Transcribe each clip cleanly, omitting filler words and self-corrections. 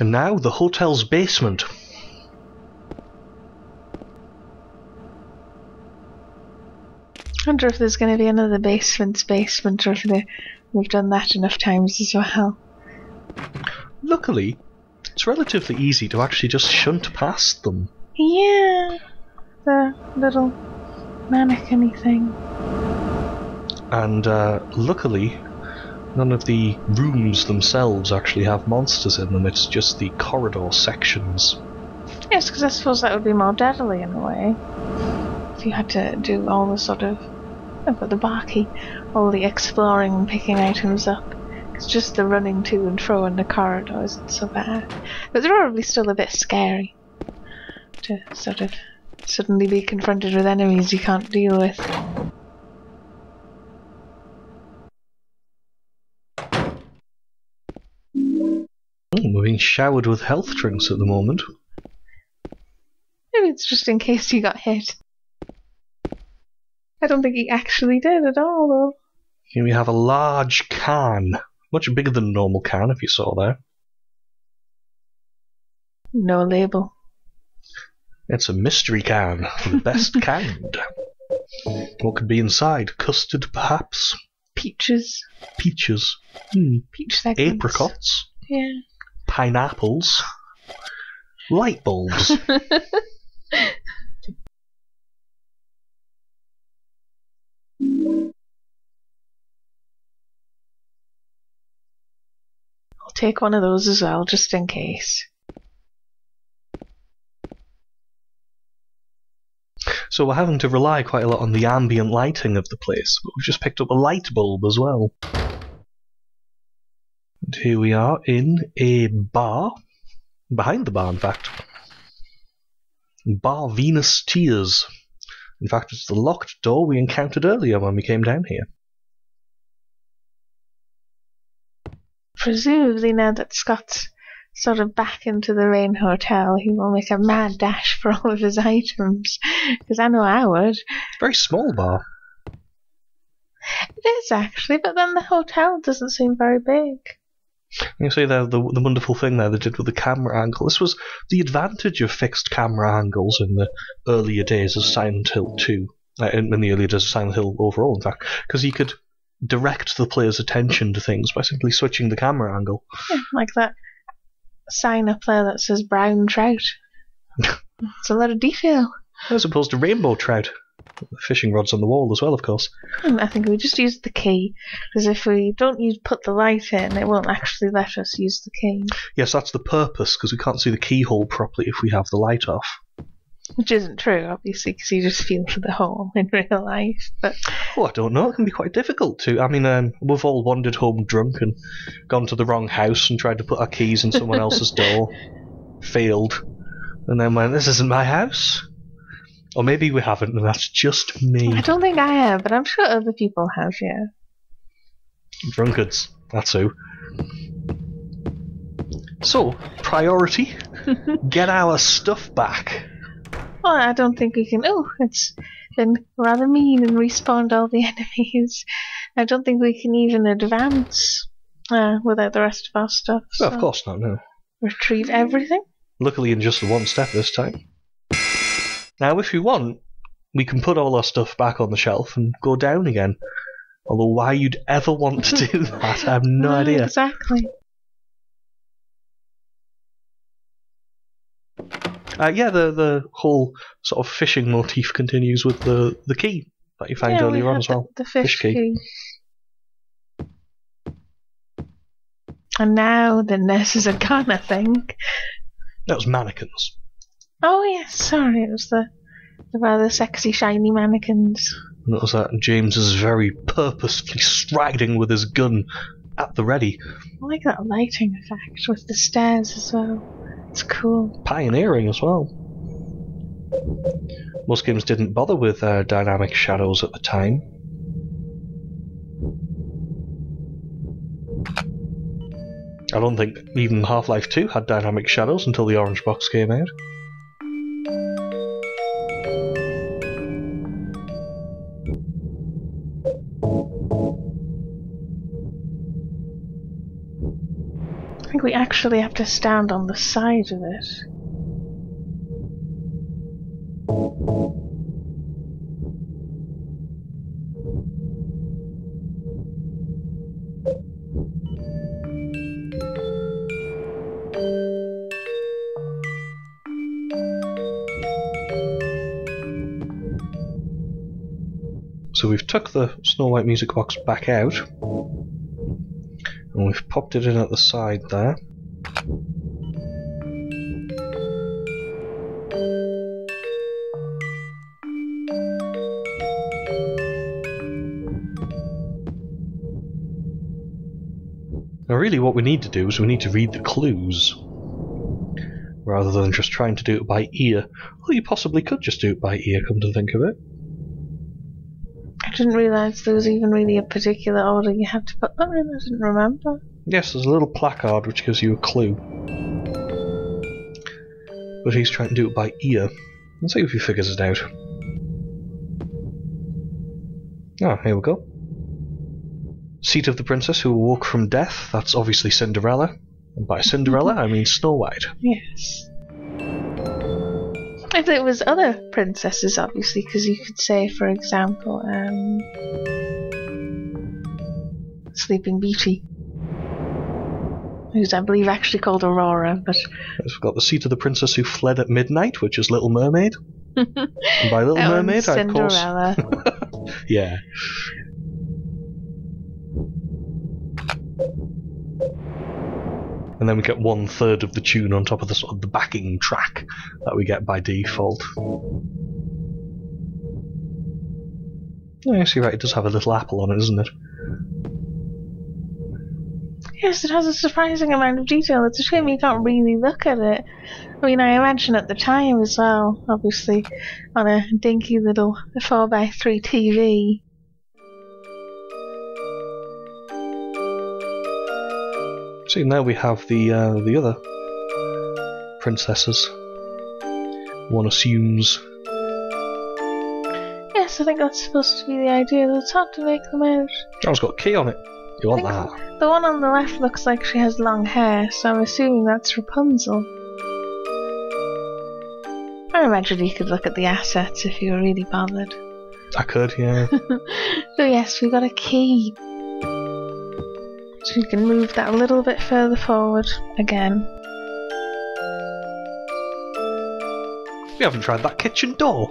And now the hotel's basement. I wonder if there's going to be another basement, or if we've done that enough times as well. Luckily, it's relatively easy to actually just shunt past them. Yeah, the little mannequin-y thing. And luckily, none of the rooms themselves actually have monsters in them, it's just the corridor sections. Yes, because I suppose that would be more deadly in a way. If you had to do all the sort of... I've got the bar key. All the exploring and picking items up. It's just the running to and fro in the corridor isn't so bad. But they're probably still a bit scary. To sort of suddenly be confronted with enemies you can't deal with. We're being showered with health drinks at the moment. Maybe it's just in case you got hit. I don't think he actually did at all, though. Here we have a large can. Much bigger than a normal can, if you saw there. No label. It's a mystery can, for the best kind. What could be inside? Custard, perhaps? Peaches. Peaches. Peach segments. Apricots. Yeah. Pineapples. Light bulbs. I'll take one of those as well, just in case. So we're having to rely quite a lot on the ambient lighting of the place, but we've just picked up a light bulb as well. And here we are in a bar. Behind the bar, in fact. Bar Venus Tears. In fact, it's the locked door we encountered earlier when we came down here. Presumably now that Scott's sort of back into the Rain Hotel, he will make a mad dash for all of his items. Because I know I would. Very small bar. It is actually, but then the hotel doesn't seem very big. You see there the wonderful thing there they did with the camera angle. This was the advantage of fixed camera angles in the earlier days of Silent Hill 2. In the earlier days of Silent Hill overall, in fact. Because you could direct the player's attention to things by simply switching the camera angle. Yeah, like that sign up there that says brown trout. It's a lot of detail. As opposed to rainbow trout. The fishing rods on the wall as well, of course. And I think we just use the key, because if we don't put the light in, it won't actually let us use the key. Yes, that's the purpose, because we can't see the keyhole properly if we have the light off. Which isn't true, obviously, because you just feel for the hole in real life. But oh, I don't know. It can be quite difficult to. I mean, we've all wandered home drunk and gone to the wrong house and tried to put our keys in someone else's door. Failed. And then went, this isn't my house. Or maybe we haven't, and that's just me. I don't think I have, but I'm sure other people have, yeah. Drunkards, that's who. So, priority, get our stuff back. Well, I don't think we can... Oh, it's been rather mean and respawned all the enemies. I don't think we can even advance without the rest of our stuff. Well, of course not, no. Retrieve everything? Luckily in just the one step this time. Now, if we want, we can put all our stuff back on the shelf and go down again. Although why you'd ever want to do that, I have no idea. Exactly. Yeah, the whole sort of fishing motif continues with the key that you found earlier on as well. The fish key. And now the nurses are gone, I think. That was mannequins. Oh yes, sorry, it was the rather sexy shiny mannequins. And it was that James is very purposefully striding with his gun at the ready. I like that lighting effect with the stairs as well. It's cool. Pioneering as well. Most games didn't bother with dynamic shadows at the time. I don't think even Half-Life 2 had dynamic shadows until the orange box came out. I think we actually have to stand on the side of it. So we've took the Snow White music box back out, and we've popped it in at the side there. Now really what we need to do is we need to read the clues, rather than just trying to do it by ear. Well, you possibly could just do it by ear, come to think of it. I didn't realise there was even really a particular order you had to put them in. I didn't remember. Yes, there's a little placard which gives you a clue. But he's trying to do it by ear. Let's see if he figures it out. Ah, here we go. Seat of the princess who awoke from death. That's obviously Cinderella. And by Cinderella, I mean Snow White. Yes. If it was other princesses, obviously, because you could say, for example, Sleeping Beauty, who's I believe actually called Aurora, but We've got the seat of the princess who fled at midnight, which is Little Mermaid. And by Little Mermaid, I of course. Cinderella. Yeah. And then we get 1/3 of the tune on top of the sort of the backing track that we get by default. Oh, yes, you're right, it does have a little apple on it, doesn't it? Yes, it has a surprising amount of detail. It's a shame you can't really look at it. I mean, I imagine at the time as well, obviously, on a dinky little 4x3 TV. See, now we have the other princesses. One assumes. Yes, I think that's supposed to be the idea. It's hard to make them out. Oh, it's got a key on it. You want that? The one on the left looks like she has long hair, so I'm assuming that's Rapunzel. I imagine you could look at the assets if you were really bothered. I could, yeah. So yes, we got a key. So you can move that a little bit further forward again. We haven't tried that kitchen door.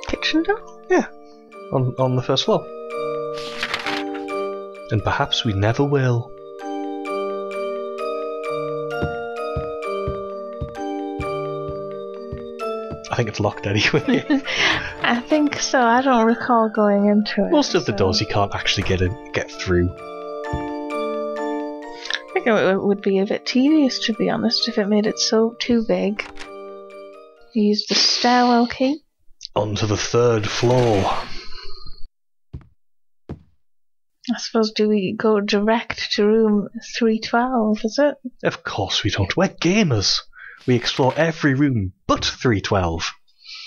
Kitchen door? Yeah, on the first floor. And perhaps we never will. I think it's locked anyway. I think so. I don't recall going into it. Most of the doors you can't actually get through. I think it would be a bit tedious, to be honest, if it made it so too big. Use the stairwell key. Onto the 3rd floor. I suppose, do we go direct to room 312, is it? Of course we don't. We're gamers. We explore every room but 312.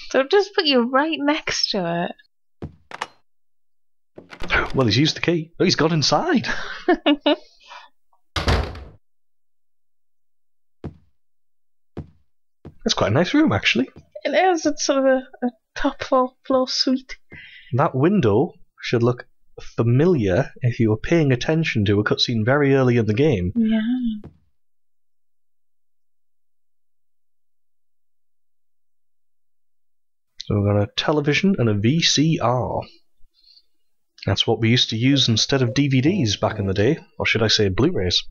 So just put you right next to it. Well, he's used the key. Oh, he's got inside. It's quite a nice room, actually. It is. It's sort of a top floor suite. That window should look familiar if you were paying attention to a cutscene very early in the game. Yeah. So we've got a television and a VCR. That's what we used to use instead of DVDs back in the day. Or should I say Blu-rays?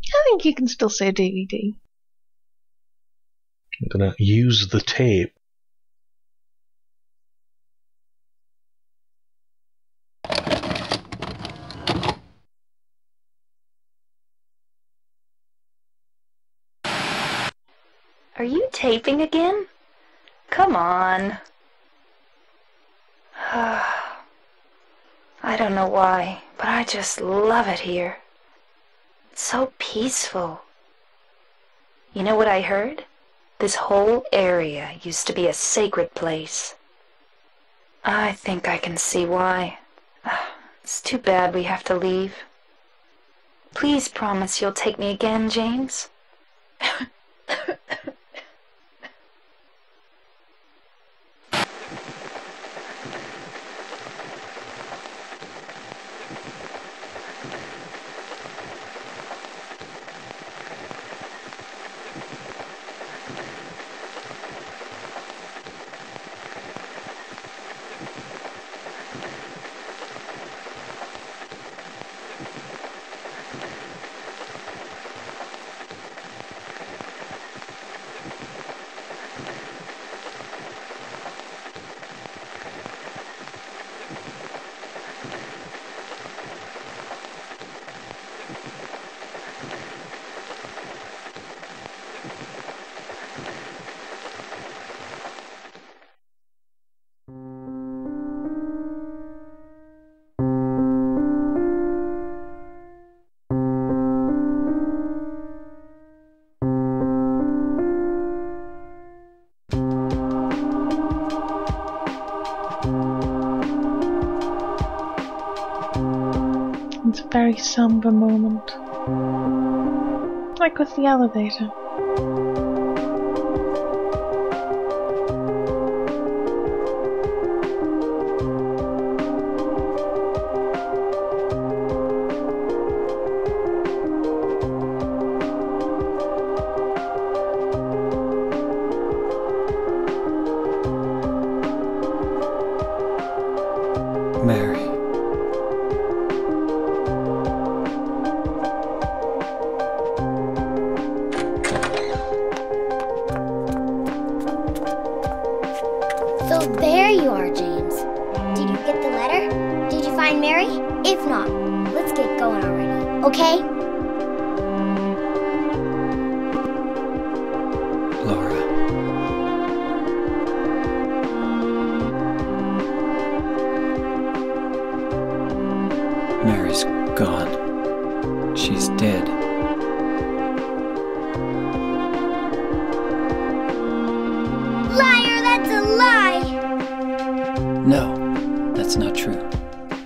I think you can still say DVD. I'm going to use the tape. Are you taping again? Come on. I don't know why, but I just love it here. It's so peaceful. You know what I heard? This whole area used to be a sacred place. I think I can see why. It's too bad we have to leave. Please promise you'll take me again, James. It's a very somber moment. Like with the elevator. Mary. So there you are, James. Did you get the letter? Did you find Mary? If not, let's get going already, okay? Laura. Mary's gone. She's dead. Liar, that's a lie! No, that's not true.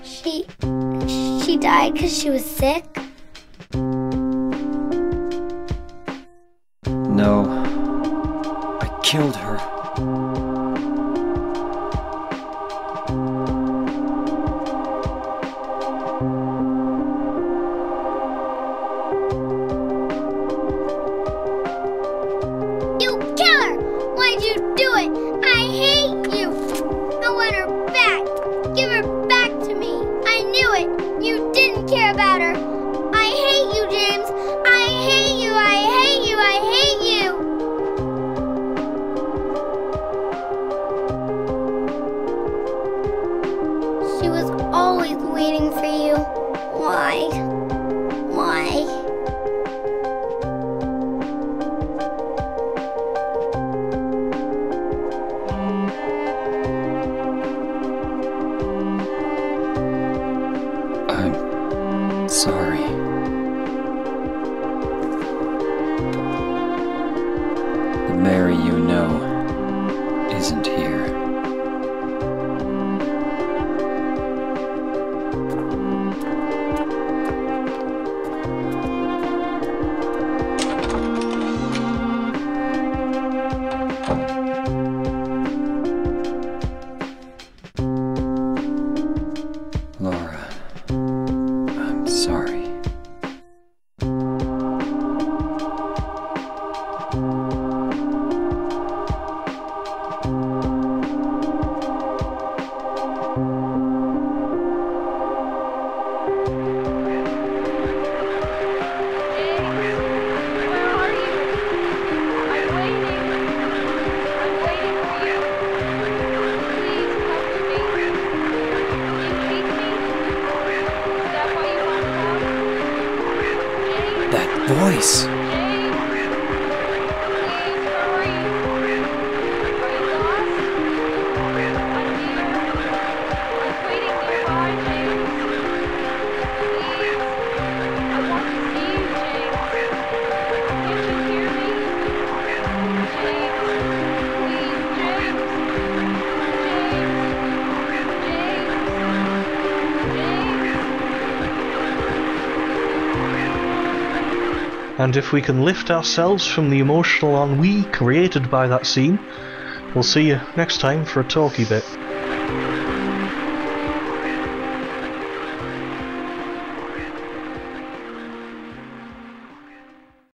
She died because she was sick? No, I killed her. You killer! Why'd you do it? I hate you! I want her back! Give her back to me! I knew it! You didn't care about her! I hate you, James! I hate you! I hate you! I hate you! She was always waiting for you. Why? Why? I'm sorry. The Mary you know isn't here. Laura, I'm sorry. That voice! And if we can lift ourselves from the emotional ennui created by that scene, we'll see you next time for a talky bit.